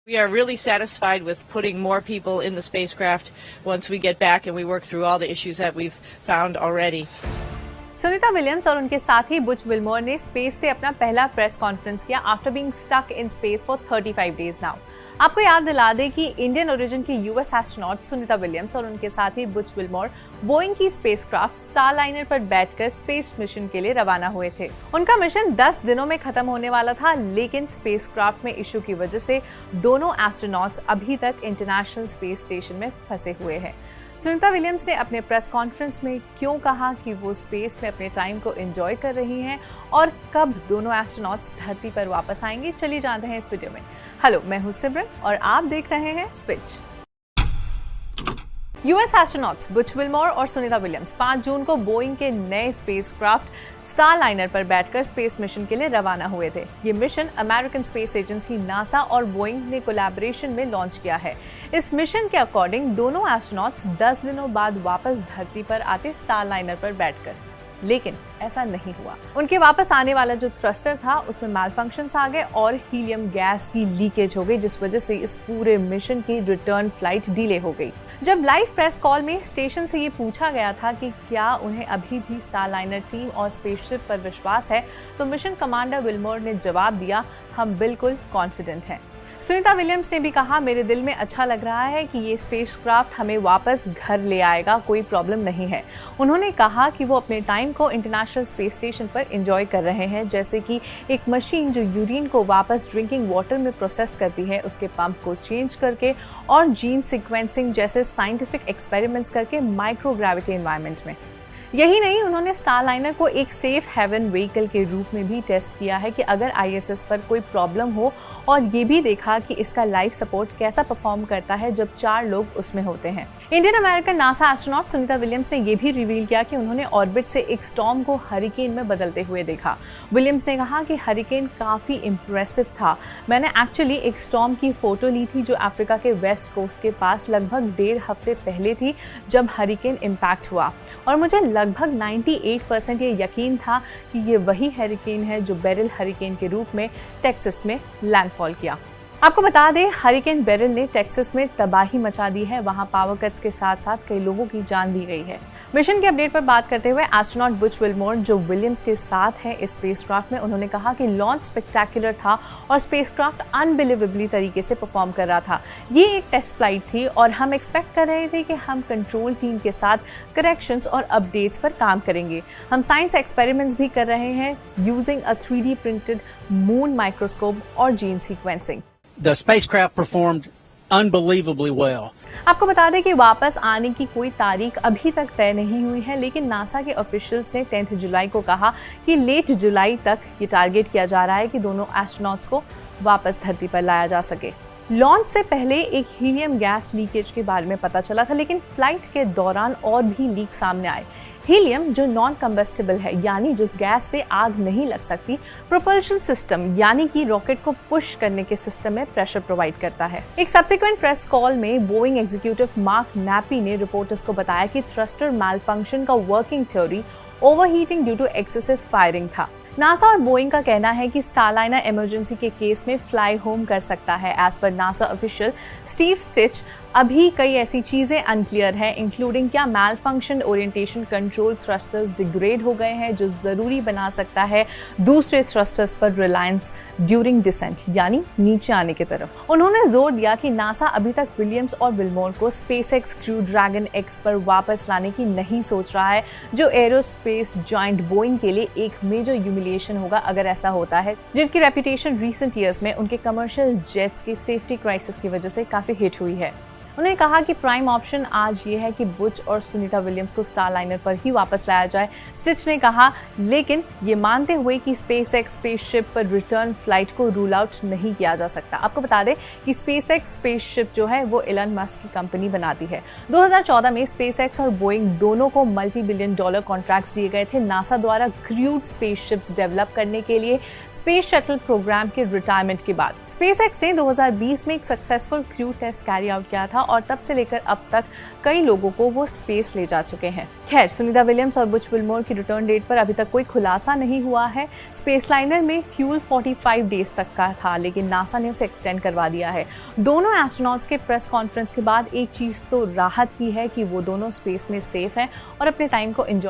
We are really satisfied with putting more people in the spacecraft once we get back and we work through all the issues that we've found already. Sunita Williams और उनके साथी Butch Wilmore ने space से अपना पहला press conference किया after being stuck in space for 35 days now. आपको याद दिला दें कि इंडियन ओरिजिन की यूएस एस्ट्रोनॉट सुनीता विलियम्स और उनके साथी बुच विल्मोर बोइंग की स्पेसक्राफ्ट स्टारलाइनर पर बैठकर स्पेस मिशन के लिए रवाना हुए थे। उनका मिशन 10 दिनों में खत्म होने वाला था, लेकिन स्पेसक्राफ्ट में इशू की वजह से दोनों एस्ट्रोनॉट्स अभी तक इंटरनेशनल स्पेस स्टेशन में फंसे हुए हैं। सुनीता विलियम्स ने अपने प्रेस कॉन्फ्रेंस में क्यों कहा कि वो स्पेस में अपने टाइम को एंजॉय कर रही हैं और कब दोनों एस्ट्रोनॉट्स धरती पर वापस आएंगे, चलिए जानते हैं इस वीडियो में। हेलो, मैं हूं सिमरन और आप देख रहे हैं switch. US astronauts Butch Wilmore और सुनीता विलियम्स 5 जून को बोइंग के नए स्पेसक्राफ्ट स्टारलाइनर पर बैठकर स्पेस मिशन के लिए रवाना हुए थे। ये mission American space agency NASA और बोइंग ने कोलैबोरेशन में लॉन्च किया है। इस मिशन के अकॉर्डिंग दोनों एस्ट्रोनॉट्स 10 दिनों बाद वापस धरती पर आते स्टारलाइनर पर बैठकर, लेकिन ऐसा नहीं हुआ। उनके वापस आने वाला जो थ्रस्टर था उसमें मैलफंक्शंस आ गए और हीलियम गैस की लीकेज हो गई, जिस वजह से इस पूरे मिशन की रिटर्न फ्लाइट डिले हो गई। जब लाइव प्रेस कॉल में स्टेशन से ये पूछा गया था कि क्या उन्हें अभी भी स्टारलाइनर टीम और स्पेसशिप पर विश्वास है, तो मिशन कमांडर विल्मोर ने जवाब दिया, हम बिल्कुल कॉन्फिडेंट हैं। सुनीता विलियम्स ने भी कहा, मेरे दिल में अच्छा लग रहा है कि ये स्पेसक्राफ्ट हमें वापस घर ले आएगा, कोई प्रॉब्लम नहीं है। उन्होंने कहा कि वो अपने टाइम को इंटरनेशनल स्पेस स्टेशन पर एंजॉय कर रहे हैं, जैसे कि एक मशीन जो यूरिन को वापस ड्रिंकिंग वाटर में प्रोसेस करती है, उसके पंप को चेंज करके और जीन सीक्वेंसिंग जैसे साइंटिफिक एक्सपेरिमेंट्स करके माइक्रोग्रेविटी एनवायरनमेंट में। यही नहीं, उन्होंने स्टारलाइनर को एक सेफ हेवन व्हीकल के रूप में भी टेस्ट किया है कि अगर आईएसएस पर कोई प्रॉब्लम हो, और ये भी देखा कि इसका लाइफ सपोर्ट कैसा परफॉर्म करता है जब 4 लोग उसमें होते हैं। Indian American NASA astronaut Sunita Williams ने ये भी रिवील किया कि उन्होंने ऑर्बिट से एक स्टॉर्म को हरिकेन में बदलते हुए देखा। विलियम्स ने कहा कि हरिकेन काफी इंप्रेसिव था। मैंने एक्चुअली एक स्टॉर्म की फोटो ली थी जो अफ्रीका के वेस्ट कोस्ट के पास लगभग 1.5 हफ्ते पहले थी जब हरिकेन इम्पैक्ट हुआ, और मुझे लगभग 98% ये यकीन था कि ये वही हरिकेन है जो बेरिल हरिकेन के रूप में टेक्सास में लैंडफॉल किया। आपको बता दें, हरिकेन बेरिल ने टेक्सास में तबाही मचा दी है। वहां पावर कट्स के साथ साथ कई लोगों की जान दी गई है। मिशन के अपडेट पर बात करते हुए एस्ट्रोनॉट बुच विल्मोर जो विलियम्स के साथ है इस स्पेसक्राफ्ट में, उन्होंने कहा कि लॉन्च स्पेक्टेकुलर था और स्पेसक्राफ्ट अनबिलीवेबली तरीके से परफॉर्म कर रहा था। ये एक टेस्ट फ्लाइट थी और हम एक्सपेक्ट कर रहे थे कि हम कंट्रोल टीम के साथ करेक्शंस और अपडेट्स पर काम करेंगे। हम साइंस एक्सपेरिमेंट्स भी कर रहे हैं using a 3D printed moon microscope और gene sequencing. The spacecraft performed unbelievably well. आपको बता दें कि वापस आने की कोई तारीख अभी तक तय नहीं हुई है, लेकिन नासा के ऑफिशियल्स ने 10 जुलाई को कहा कि लेट जुलाई तक ये टारगेट किया जा रहा है कि दोनों एस्ट्रोनॉट्स को वापस धरती पर लाया जा सके। लॉन्च से पहले एक हीलियम गैस लीकेज के बारे में पता चला था, लेकिन फ्लाइट के दौरान और भी लीक सामने आए। हीलियम जो नॉन कंबस्टिबल है, यानी जिस गैस से आग नहीं लग सकती, प्रोपल्शन सिस्टम यानी कि रॉकेट को पुश करने के सिस्टम में प्रेशर प्रोवाइड करता है। एक सब्सिक्वेंट प्रेस कॉल में बोइंग एग्जीक्यूटिव मार्क नैपी ने रिपोर्टर्स को बताया कि थ्रस्टर मैलफंक्शन का working theory overheating due to excessive firing था। नासा और बोइंग का कहना है कि स्टारलाइनर इमरजेंसी के केस में फ्लाई होम कर सकता है। As per NASA official Steve stitch, अभी कई ऐसी चीजें अनक्लियर है, इंक्लूडिंग क्या malfunction orientation control thrusters degrade हो गए हैं जो जरूरी बना सकता है दूसरे थ्रस्टर्स पर रिलायंस ड्यूरिंग डिसेंट, यानी नीचे आने की तरफ। उन्होंने जोर दिया कि नासा अभी तक विलियम्स और विल्मोर को स्पेसएक्स क्रू ड्रैगन एक्स पर वापस लाने की नहीं सोच रहा है, जो एरोस्पेस जॉइंट बोइंग के लिए एक मेजर ह्यूमिलिएशन होगा अगर ऐसा होता है, जिनकी रेपुटेशन रिसेंट ईयर्स में उनके कमर्शियल जेट्स की सेफ्टी क्राइसिस की वजह से काफी हिट हुई है। उन्होंने कहा कि प्राइम ऑप्शन आज ये है कि बुच और सुनीता विलियम्स को स्टारलाइनर पर ही वापस लाया जाए। स्टिच ने कहा, लेकिन ये मानते हुए कि स्पेसएक्स स्पेसशिप पर रिटर्न फ्लाइट को रूल आउट नहीं किया जा सकता। आपको बता दें कि स्पेसएक्स स्पेसशिप जो है वो एलन मस्क की कंपनी बनाती है। 2014 में स्पेसएक्स और बोइंग दोनों को $multi-billion कॉन्ट्रैक्ट्स दिए गए थे नासा द्वारा क्रूड स्पेसशिप्स डेवलप करने के लिए स्पेस शटल प्रोग्राम के रिटायरमेंट के बाद। स्पेसएक्स ने 2020 में एक successful crew test carry out किया था और तब से लेकर अब तक कई लोगों को वो स्पेस ले जा चुके हैं। खैर, सुनीता विलियम्स और बुच विल्मोर की रिटर्न डेट पर अभी तक कोई खुलासा नहीं हुआ है। स्पेस लाइनर में फ्यूल 45 डेज तक का था, लेकिन नासा ने उसे एक्सटेंड करवा दिया है। दोनों एस्ट्रोनॉट्स के प्रेस कॉन्फ्रेंस के बाद एक चीज तो राहत की है कि वो दोनों स्पेस में सेफ हैं और अपने टाइम को एंजॉय